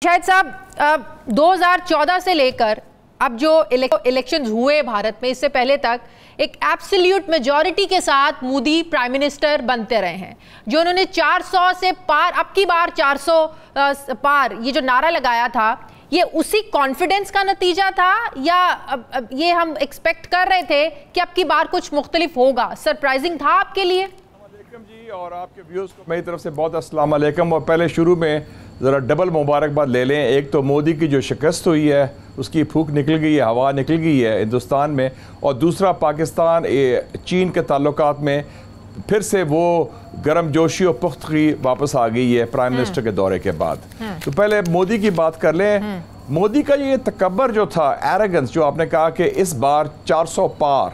शाहिद साहब 2014 से लेकर अब जो इलेक्शंस हुए भारत में, इससे पहले तक एक एब्सोल्यूट मेजॉरिटी के साथ मोदी प्राइम मिनिस्टर बनते रहे हैं। जो उन्होंने 400 से पार, अब की बार 400 पार ये जो नारा लगाया था, ये उसी कॉन्फिडेंस का नतीजा था या ये हम एक्सपेक्ट कर रहे थे कि अब की बार कुछ मुख्तलिफ होगा? सरप्राइजिंग था आपके लिए? जी, और आपके व्यूअर्स को मेरी तरफ से बहुत अस्सलाम वालेकुम। और पहले शुरू में ज़रा डबल मुबारकबाद ले लें। एक तो मोदी की जो शिकस्त हुई है उसकी फूक निकल गई है, हवा निकल गई है हिंदुस्तान में, और दूसरा पाकिस्तान चीन के ताल्लुकात में फिर से वो गर्म जोशी और पुख्तगी वापस आ गई है प्राइम मिनिस्टर के दौरे के बाद। तो पहले मोदी की बात कर लें। मोदी का ये तकब्बर जो था, एरोगेंस, जो आपने कहा कि इस बार 400 पार,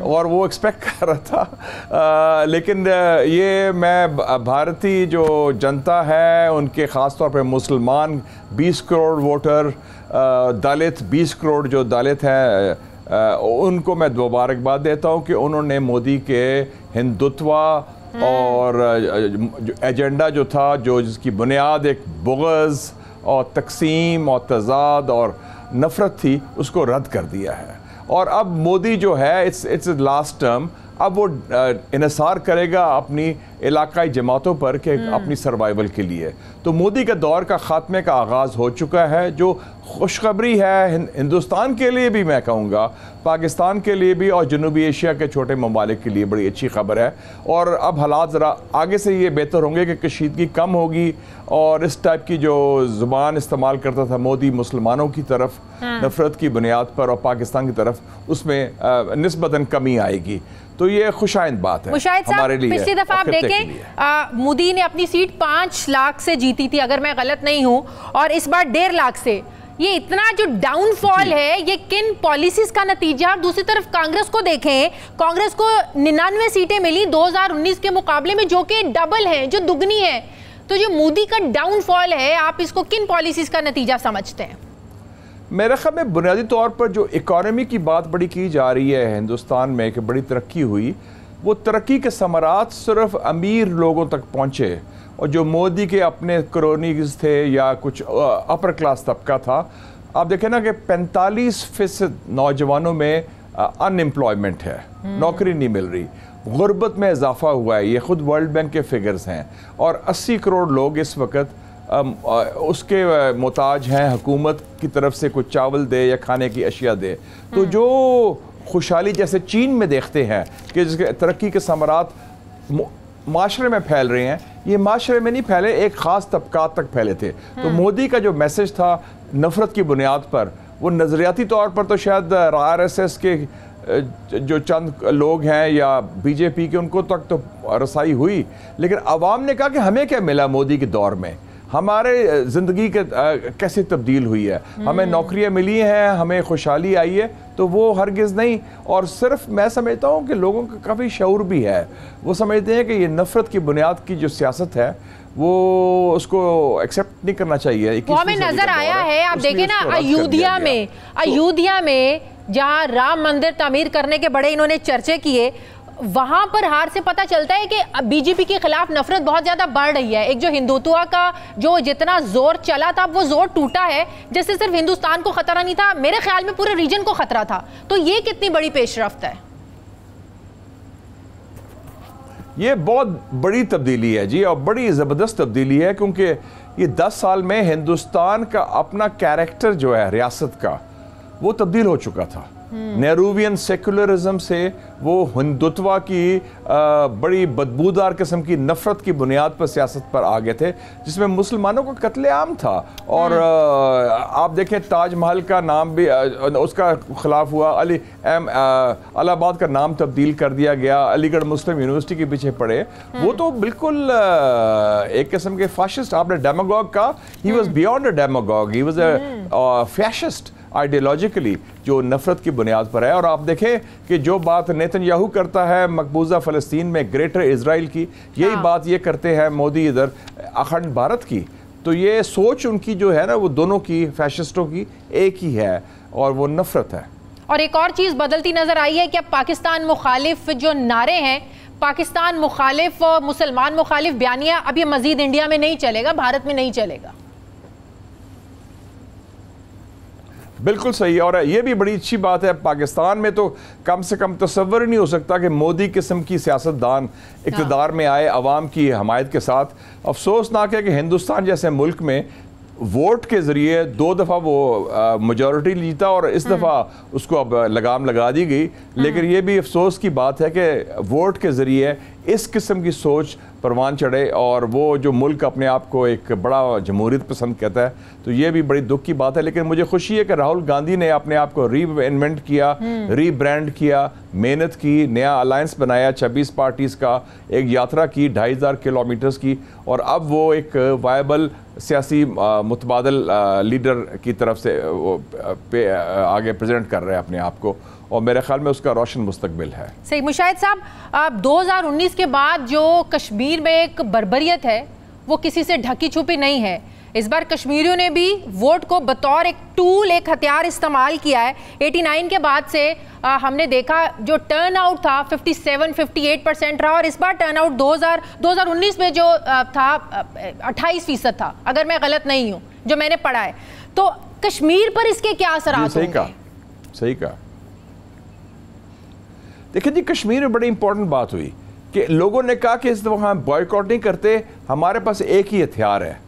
और वो एक्सपेक्ट कर रहा था, लेकिन ये मैं भारतीय जो जनता है उनके ख़ास तौर पे मुसलमान 20 करोड़ वोटर, दलित 20 करोड़ जो दलित हैं, उनको मैं मुबारकबाद देता हूँ कि उन्होंने मोदी के हिंदुत्व और एजेंडा जो था, जो जिसकी बुनियाद एक बुग़्ज़ और तकसीम और तज़ाद और नफ़रत थी, उसको रद्द कर दिया है। और अब मोदी जो है इट्स लास्ट टर्म, अब वो इन्हिसार करेगा अपनी इलाकाई जमातों पर कि अपनी सर्वाइवल के लिए। तो मोदी के दौर का ख़ात्मे का आगाज़ हो चुका है, जो खुशखबरी है हिंदुस्तान के लिए भी, मैं कहूँगा पाकिस्तान के लिए भी, और जनूबी एशिया के छोटे ममालिक के लिए बड़ी अच्छी खबर है। और अब हालात ज़रा आगे से ये बेहतर होंगे कि कशीदगी कम होगी, और इस टाइप की जो ज़ुबान इस्तेमाल करता था मोदी मुसलमानों की तरफ नफ़रत की बुनियाद पर और पाकिस्तान की तरफ, उसमें निस्बतन कमी आएगी। तो ये खुशाइंद बात है हमारे लिए। पिछली दफा आप देखें मोदी ने अपनी सीट 5 लाख से जीती थी, अगर मैं गलत नहीं हूं, और इस बार 1.5 लाख से। ये इतना जो डाउनफॉल है, ये किन पॉलिसीज का नतीजा? दूसरी तरफ कांग्रेस को देखें, कांग्रेस को 99 सीटें मिली 2019 के मुकाबले में, जो कि डबल है, जो दुगनी है। तो जो मोदी का डाउनफॉल है, आप इसको किन पॉलिसीज का नतीजा समझते हैं? मेरे ख्याल में बुनियादी तौर पर जो इकॉनमी की बात बड़ी की जा रही है हिंदुस्तान में कि बड़ी तरक्की हुई, वो तरक्की के समरात सिर्फ अमीर लोगों तक पहुँचे, और जो मोदी के अपने क्रोनीज थे या कुछ अपर क्लास तबका था। आप देखें ना कि 45% नौजवानों में अनएम्प्लॉयमेंट है, नौकरी नहीं मिल रही, गुर्बत में इजाफा हुआ है, ये खुद वर्ल्ड बैंक के फिगर्स हैं, और 80 करोड़ लोग इस वक्त उसके मोहताज हैं हुकूमत की तरफ से कुछ चावल दे या खाने की अशिया दे। तो जो खुशहाली जैसे चीन में देखते हैं कि जिसके तरक्की के समरात माशरे में फैल रहे हैं, ये माशरे में नहीं फैले, एक ख़ास तबकात तक फैले थे। तो मोदी का जो मैसेज था नफ़रत की बुनियाद पर, वो नज़रियाती तौर पर तो शायद RSS के जो चंद लोग हैं या BJP के, उनको तक तो रसाई हुई, लेकिन अवाम ने कहा कि हमें क्या मिला मोदी के दौर में, हमारे ज़िंदगी के कैसे तब्दील हुई है, हमें नौकरियां मिली हैं, हमें खुशहाली आई है। तो वो हरगिज़ नहीं। और सिर्फ मैं समझता हूँ कि लोगों का काफ़ी शऊर भी है, वो समझते हैं कि ये नफ़रत की बुनियाद की जो सियासत है वो उसको एक्सेप्ट नहीं करना चाहिए। वो हमें नज़र आया है, आप देखें ना अयोध्या में जहाँ राम मंदिर तामीर करने के बड़े इन्होंने चर्चे किए, वहां पर हार से पता चलता है कि बीजेपी के खिलाफ नफरत बहुत ज्यादा बढ़ रही है। एक जो हिंदुत्व का जो जितना जोर चला था, वो जोर टूटा है। जैसे सिर्फ हिंदुस्तान को खतरा नहीं था, मेरे ख्याल में पूरे रीजन को खतरा था। तो ये कितनी बड़ी पेशरफ्त है? ये बहुत बड़ी तब्दीली है जी, और बड़ी ज़बरदस्त तब्दीली है, क्योंकि ये 10 साल में हिंदुस्तान का अपना कैरेक्टर जो है रियासत का, वो तब्दील हो चुका था। नेहरूवियन सेकुलरिज्म से वो हिंदुत्व की बड़ी बदबूदार किस्म की नफ़रत की बुनियाद पर सियासत पर आ गए थे, जिसमें मुसलमानों का कत्लेआम था। और आप देखें ताजमहल का नाम भी उसका खिलाफ हुआ, अलाहाबाद का नाम तब्दील कर दिया गया, अलीगढ़ मुस्लिम यूनिवर्सिटी के पीछे पड़े। वो तो बिल्कुल एक किस्म के फाशिस्ट, आपने डेमागॉग का, he was beyond a demagogue, he was a fascist ideologically, जो नफरत की बुनियाद पर है। और आप देखें कि जो बात नेतन्याहू करता है मकबूजा फ़लस्तीन में ग्रेटर इजराइल की, यही बात ये करते हैं मोदी इधर अखंड भारत की। तो ये सोच उनकी जो है ना, वो दोनों की, फैशिस्टों की एक ही है, और वो नफरत है। और एक और चीज़ बदलती नजर आई है कि अब पाकिस्तान मुखालिफ जो नारे हैं, पाकिस्तान मुखालिफ और मुसलमान मुखालिफ बयानिया, अब ये मजीद इंडिया में नहीं चलेगा, भारत में नहीं चलेगा। बिल्कुल सही। और ये भी बड़ी अच्छी बात है, पाकिस्तान में तो कम से कम तसव्वुर ही नहीं हो सकता कि मोदी किस्म की सियासतदान इक़्तिदार में आए अवाम की हमायत के साथ। अफसोसनाक है कि हिंदुस्तान जैसे मुल्क में वोट के ज़रिए 2 दफ़ा वो मेजॉरिटी जीता और इस दफ़ा उसको अब लगाम लगा दी गई। लेकिन ये भी अफसोस की बात है कि वोट के ज़रिए इस किस्म की सोच परवान चढ़े और वो जो मुल्क अपने आप को एक बड़ा जमहूरियत पसंद कहता है, तो ये भी बड़ी दुख की बात है। लेकिन मुझे खुशी है कि राहुल गांधी ने अपने आप को रीइन्वेंट किया, रीब्रांड किया, मेहनत की, नया अलायंस बनाया 26 पार्टीज़ का, एक यात्रा की 2500 किलोमीटर्स की, और अब वो एक वायबल सियासी मुतबादल लीडर की तरफ से आगे प्रेजेंट कर रहे हैं अपने आप को, और मेरे ख्याल में उसका रोशन मुस्तकबिल है। सही। मुशाहिद साहब, 2019 के बाद जो कश्मीर में एक बर्बरियत है वो किसी से ढकी छुपी नहीं है। इस बार कश्मीरियों ने भी वोट को बतौर एक टूल, एक हथियार इस्तेमाल किया है। 89 के बाद से हमने देखा जो टर्न आउट था 57-58% रहा, और इस बार टर्न आउट 2019 में जो था 28% था, अगर मैं गलत नहीं हूँ जो मैंने पढ़ा है। तो कश्मीर पर इसके क्या असरात होंगे? सही कहा। देखिए जी, कश्मीर में बड़ी इंपॉर्टेंट बात हुई कि लोगों ने कहा कि इस दफा हम बॉयकॉट नहीं करते, हमारे पास एक ही हथियार है,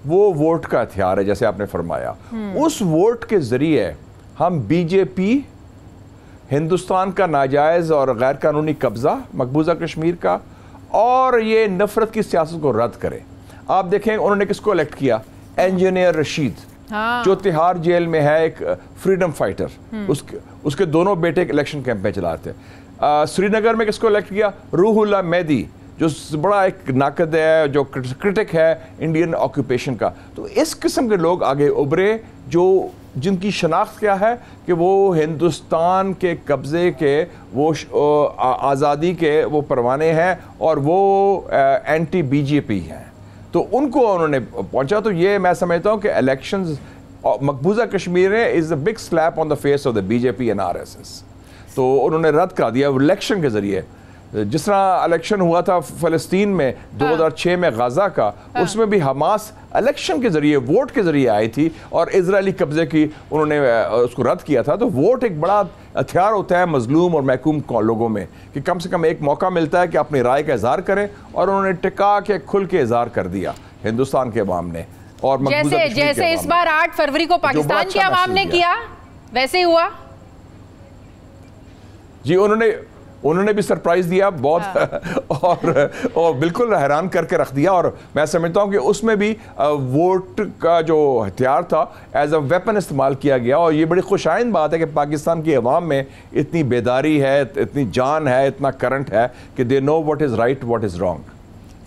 वो वोट का हथियार है, जैसे आपने फरमाया। उस वोट के जरिए हम बीजेपी, हिंदुस्तान का नाजायज़ और गैर कानूनी कब्जा मकबूजा कश्मीर का, और ये नफरत की सियासत को रद्द करें। आप देखें उन्होंने किसको इलेक्ट किया? इंजीनियर रशीद, जो तिहाड़ जेल में है, एक फ्रीडम फाइटर। उसके दोनों बेटे इलेक्शन कैंपेन चलाते हैं। श्रीनगर में किसको इलेक्ट किया? रूहुल्ला मेहदी, जो बड़ा एक नाकद है, जो क्रिटिक है इंडियन ऑक्यूपेशन का। तो इस किस्म के लोग आगे उभरे, जो जिनकी शनाख्त क्या है कि वो हिंदुस्तान के कब्ज़े के, वो आज़ादी के वो परवाने हैं, और वो एंटी बीजेपी हैं। तो उनको उन्होंने पहुंचा। तो ये मैं समझता हूँ कि इलेक्शंस मकबूजा कश्मीर में is a big slap on the face of the BJP and RSS. तो उन्होंने रद्द कर दिया इलेक्शन के ज़रिए। जिस तरह इलेक्शन हुआ था फ़लस्तीन में 2006 में गाज़ा का, उसमें भी हमास इलेक्शन के ज़रिए, वोट के ज़रिए आई थी, और इजरायली कब्ज़े की उन्होंने उसको रद्द किया था। तो वोट एक बड़ा हथियार होता है मजलूम और महकूम लोगों में, कि कम से कम एक मौका मिलता है कि अपनी राय का इजहार करें, और उन्होंने टिका के खुल के इजहार कर दिया हिंदुस्तान के अवाम ने। और जैसे इस बार 8 फरवरी को पाकिस्तान के अवाम ने किया, वैसे ही हुआ जी। उन्होंने भी सरप्राइज दिया बहुत और बिल्कुल हैरान करके रख दिया। और मैं समझता हूँ कि उसमें भी वोट का जो हथियार था एज अ वेपन इस्तेमाल किया गया। और ये बड़ी खुशाइंद बात है कि पाकिस्तान की अवाम में इतनी बेदारी है, इतनी जान है, इतना करंट है कि they know what is right, what is wrong.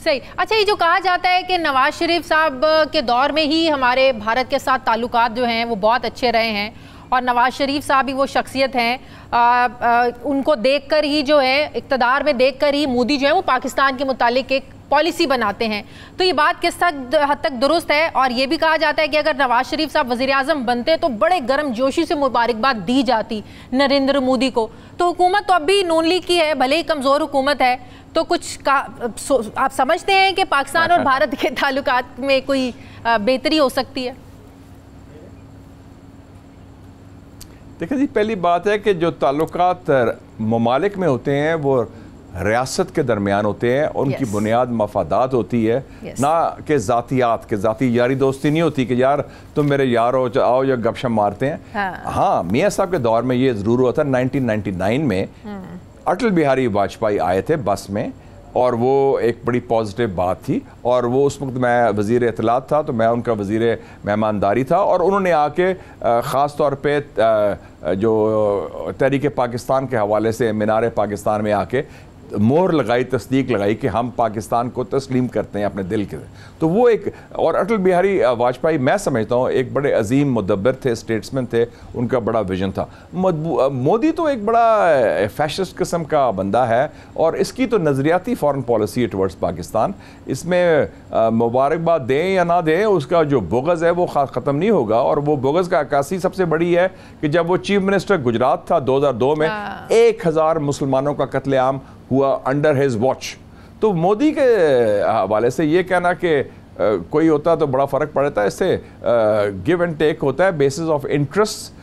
सही। अच्छा, ये जो कहा जाता है कि नवाज शरीफ साहब के दौर में ही हमारे भारत के साथ ताल्लुकात जो हैं वो बहुत अच्छे रहे हैं, और नवाज शरीफ साहब ही वो शख्सियत हैं, उनको देखकर ही जो है, इक़्तिदार में देखकर ही मोदी जो है वो पाकिस्तान के मुतालिक एक पॉलिसी बनाते हैं। तो ये बात किस हद तक दुरुस्त है? और ये भी कहा जाता है कि अगर नवाज शरीफ साहब वज़ीर आज़म बनते तो बड़े गर्म जोशी से मुबारकबाद दी जाती नरेंद्र मोदी को। तो हुकूमत तो अब भी नून लीग की है, भले ही कमज़ोर हुकूमत है, तो कुछ आप समझते हैं कि पाकिस्तान और भारत के ताल्लुकात में कोई बेहतरी हो सकती है? देखिए जी, पहली बात है कि जो ताल्लुकात ममालिक में होते हैं वो रियासत के दरमियान होते हैं, उनकी बुनियाद मफादात होती है, ना कि ज़ातियात के। ज़ाती यारी दोस्ती नहीं होती कि यार तुम मेरे यार हो, आओ या गपशप मारते हैं। हाँ, मियाँ साहब के दौर में ये ज़रूर हुआ था। 1999 में अटल बिहारी वाजपेयी आए थे बस में, और वो एक बड़ी पॉजिटिव बात थी। और वो उस वक्त मैं वज़ीर इत्तलात था, तो मैं उनका वज़ीर मेहमानदारी था, और उन्होंने आके ख़ास तौर पे जो तहरीक पाकिस्तान के हवाले से मीनार पाकिस्तान में आके मोहर लगाई, तस्दीक लगाई कि हम पाकिस्तान को तस्लीम करते हैं अपने दिल के। तो वो एक, और अटल बिहारी वाजपेयी मैं समझता हूँ एक बड़े अजीम मुदब्बिर थे, स्टेट्समैन थे, उनका बड़ा विजन था। मोदी तो एक बड़ा फैशिस्ट किस्म का बंदा है, और इसकी तो नज़रियाती फॉरेन पॉलिसी है टुवर्ड्स पाकिस्तान। इसमें मुबारकबाद दें या ना दें, उसका जो बुग़ज़ है वो ख़त्म नहीं होगा। और वो बुग़ज़ का अक्कासी सबसे बड़ी है कि जब वो चीफ मिनिस्टर गुजरात था 2002 में, 1000 मुसलमानों का कत्लेआम हुआ अंडर हिज वॉच। तो मोदी के हवाले से ये कहना कि कोई होता तो बड़ा फ़र्क पड़ता है, इससे गिव एंड टेक होता है बेसिस ऑफ इंटरेस्ट